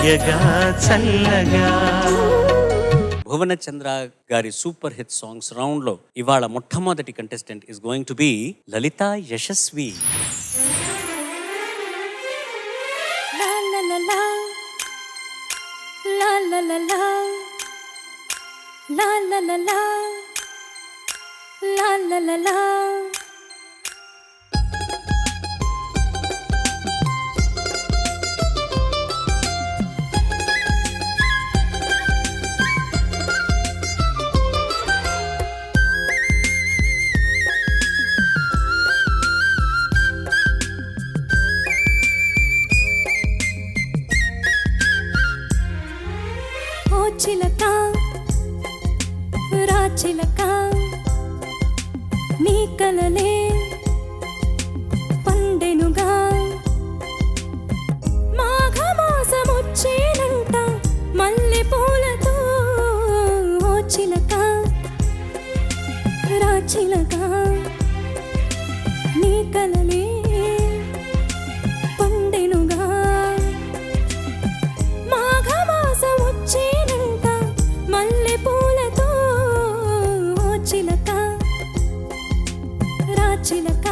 హాయగా చల్లగా. భువన చంద్ర గారి super hit songs round లో ఇవాళ మొట్టమొదటి contestant is going to be Lalitha Yashasvi. చిలక రాచిలక నీ కలలే పండెనుగా మాఘమాసమొచ్చేనంట మల్లె పూలతో. ఓ చిలక రాచిలక నీ కలలే పండెనుగా మాఘమాసమొచ్చేనంట మల్లె పూలతో. ఓ చిలక రాచిలక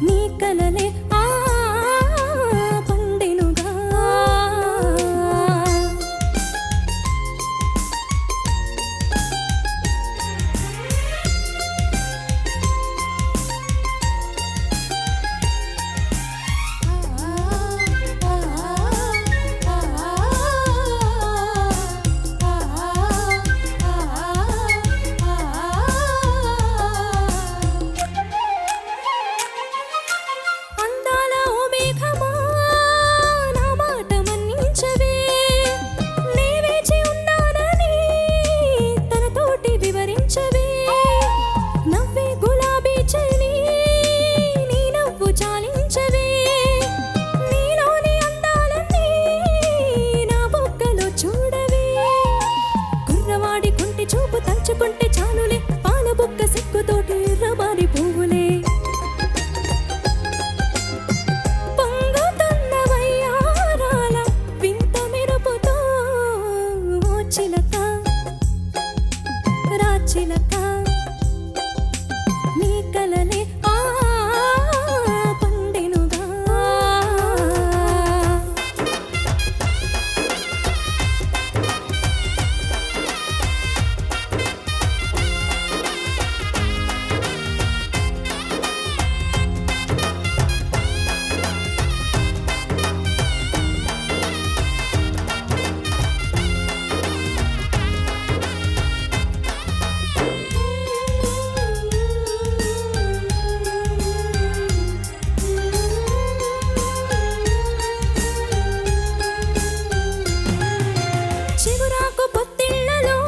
నీ కలలే పండెనుగా. అందాల ఓ మేఘమా నా మాట మన్నించవే, నే వేచి ఉన్నానని తనతోటి వివరించవే. నవ్వే గులాబీ చలి నీ నవ్వు చాలించవే, నీలోని అందాలన్నీ నా బొగ్గలో చూడవే. కుర్రవాడి కుంటి చూపు తలుచుకుంటే చాలులే, పాల బుక్క సిగ్గుతోటి ఎర్రబారి పువ్వులే. పొంగుతున్న వయ్యారాల వింత మెరుపుతో. ఓ చిలక రాచిలక నీ కలలే పండెనుగా. చిగురాకు పొత్తిళ్లలో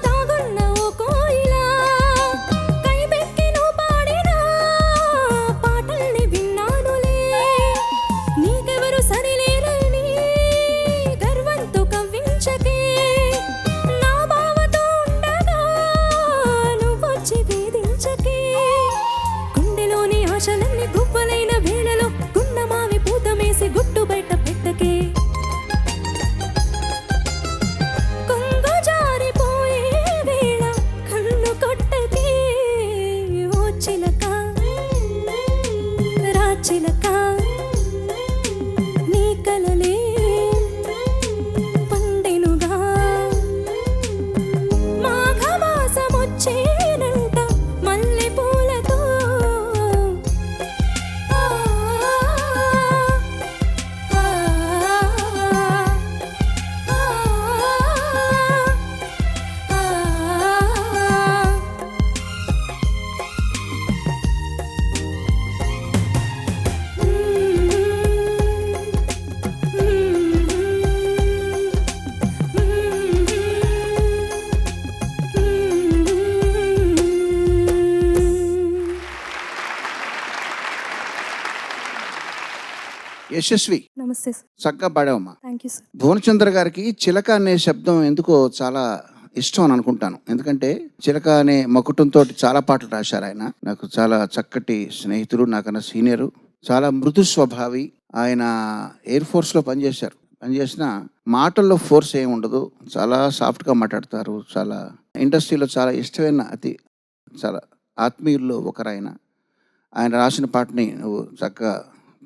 దాగున్న ఓ కోయిలా, కైబెక్కి నువ్వు పాడిన పాటల్ని విన్నానులే. నీకెవరు సరిలేరని గర్వంతో కవ్వించకే, నా బావతో ఉండగా నువ్వొచ్చి వేధించకే. గుండెలోని ఆశలన్నీ గువ్వలైన వేళలో గున్నమావి పూతమేసి గుట్టు బయట పెట్టకే. కొంగు జారిపోయే వేళ కన్ను కొట్టకే. ఓ చిలక రాచిలక నీ కలలే పండెనుగా. మాఘమాసమొచ్చేనంట మల్లె పూలతో. యశస్వి నమస్తే సార్. చక్కగా పాడావమ్మా. Thank you sir. భువనచంద్ర గారికి చిలక అనే శబ్దం ఎందుకో చాలా ఇష్టం అని అనుకుంటాను. ఎందుకంటే చిలక అనే మకుటంతో చాలా పాటలు రాశారు ఆయన. నాకు చాలా చక్కటి స్నేహితుడు, నాకన్నా సీనియరు, చాలా మృదు స్వభావి. ఆయన ఎయిర్ ఫోర్స్లో పనిచేసిన మాటల్లో ఫోర్స్ ఏమి ఉండదు, చాలా సాఫ్ట్గా మాట్లాడతారు. చాలా ఇండస్ట్రీలో చాలా ఇష్టమైన చాలా ఆత్మీయుల్లో ఒకరాయన. ఆయన రాసిన పాటని నువ్వు చక్కగా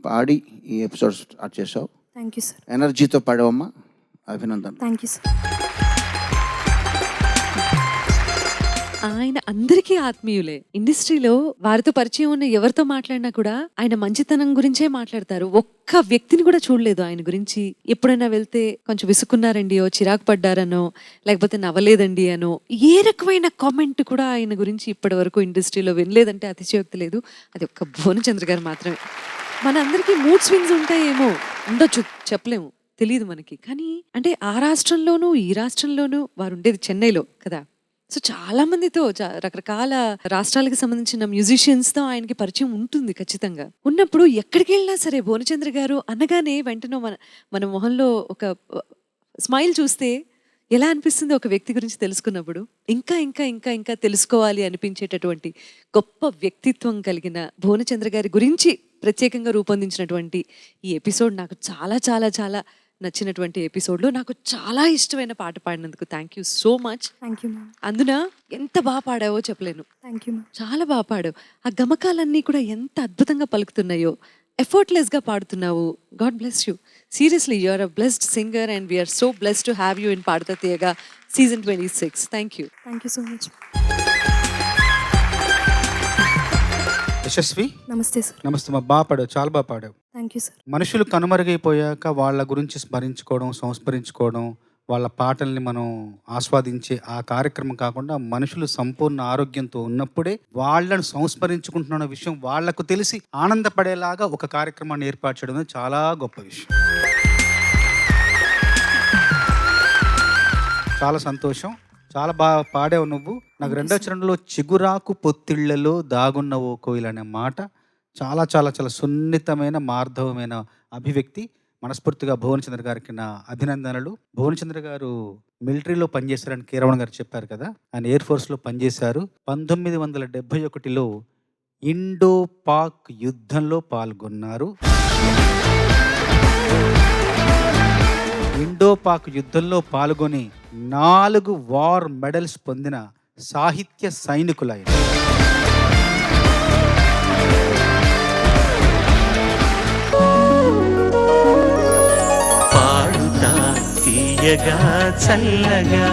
పాడి ఈ ఎపిసోడ్ స్టార్ట్ చేసావు. Thank you sir. ఎనర్జీతో పాడావమ్మా, అభినందన. Thank you sir. ఆయన అందరికీ ఆత్మీయులే. ఇండస్ట్రీలో వారితో పరిచయం ఉన్న ఎవరితో మాట్లాడినా కూడా ఆయన మంచితనం గురించే మాట్లాడతారు. ఒక్క వ్యక్తిని కూడా చూడలేదు ఆయన గురించి. ఎప్పుడైనా వెళ్తే కొంచెం విసుక్కున్నారండి, చిరాకు పడ్డారనో, లేకపోతే నవ్వలేదండి అనో, ఏ రకమైన కామెంట్ కూడా ఆయన గురించి ఇప్పటి వరకు ఇండస్ట్రీలో వినలేదంటే అతిశయోక్తి లేదు. అది ఒక్క భువనచంద్ర గారు మాత్రమే. మన అందరికీ మూడ్ స్వింగ్స్ ఉంటాయేమో, ఉండొచ్చు, చెప్పలేము, తెలియదు మనకి. కానీ అంటే ఆ రాష్ట్రంలోనూ ఈ రాష్ట్రంలోనూ వారు ఉండేది చెన్నైలో కదా. సో చాలా మందితో రకరకాల రాష్ట్రాలకు సంబంధించిన మ్యూజిషియన్స్తో ఆయనకి పరిచయం ఉంటుంది ఖచ్చితంగా. ఉన్నప్పుడు ఎక్కడికి వెళ్ళినా సరే భువనచంద్ర గారు అనగానే వెంటనే మన మొహంలో ఒక స్మైల్ చూస్తే ఎలా అనిపిస్తుంది ఒక వ్యక్తి గురించి తెలుసుకున్నప్పుడు. ఇంకా ఇంకా ఇంకా ఇంకా తెలుసుకోవాలి అనిపించేటటువంటి గొప్ప వ్యక్తిత్వం కలిగిన భువనచంద్ర గారి గురించి ప్రత్యేకంగా రూపొందించినటువంటి ఈ ఎపిసోడ్ నాకు చాలా చాలా చాలా నచ్చినటువంటి ఎపిసోడ్లో నాకు చాలా ఇష్టమైన పాట పాడినందుకు thank you so much. Thank you ma'am. అందున ఎంత బాగా పాడావో చెప్పలేను. Thank you ma'am. చాలా బాగా పాడావు. ఆ గమకాలన్నీ కూడా ఎంత అద్భుతంగా పలుకుతున్నాయో, ఎఫర్ట్లెస్గా పాడుతున్నావు. God bless you. Seriously you are a blessed singer and we're so blessed to have you in Paadutha Theeyaga season 26. Thank you. Thank you so much. Yashasvi, నమస్తే సార్. నమస్తే. మా బాగా పాడావు, చాలా బాగా పాడావు. Thank you sir. మనుషులు కనుమరుగైపోయాక వాళ్ళ గురించి స్మరించుకోవడం, సంస్మరించుకోవడం, వాళ్ళ పాటల్ని మనం ఆస్వాదించే ఆ కార్యక్రమం కాకుండా మనుషులు సంపూర్ణ ఆరోగ్యంతో ఉన్నప్పుడే వాళ్ళను సంస్మరించుకుంటున్న విషయం వాళ్లకు తెలిసి ఆనందపడేలాగా ఒక కార్యక్రమాన్ని ఏర్పాటు చేయడం అనేది చాలా గొప్ప విషయం. చాలా సంతోషం. చాలా బాగా పాడావు నువ్వు. నాకు రెండో చరణంలో చిగురాకు పొత్తిళ్లలో దాగున్న ఓ కోయిల్ అనే మాట చాలా చాలా చాలా సున్నితమైన మార్ధవమైన అభివ్యక్తి. మనస్ఫూర్తిగా భువనచంద్ర గారికి నా అభినందనలు. భువనచంద్ర గారు మిలిటరీలో పనిచేశారని కీరవణ గారు చెప్పారు కదా. ఆయన ఎయిర్ ఫోర్స్లో పనిచేశారు. 1971లో ఇండో పాక్ యుద్ధంలో పాల్గొన్నారు. ఇండో పాక్ యుద్ధంలో పాల్గొని 4 వార్ మెడల్స్ పొందిన సాహిత్య సైనికులైన పాడుతా తీయగా చల్లగా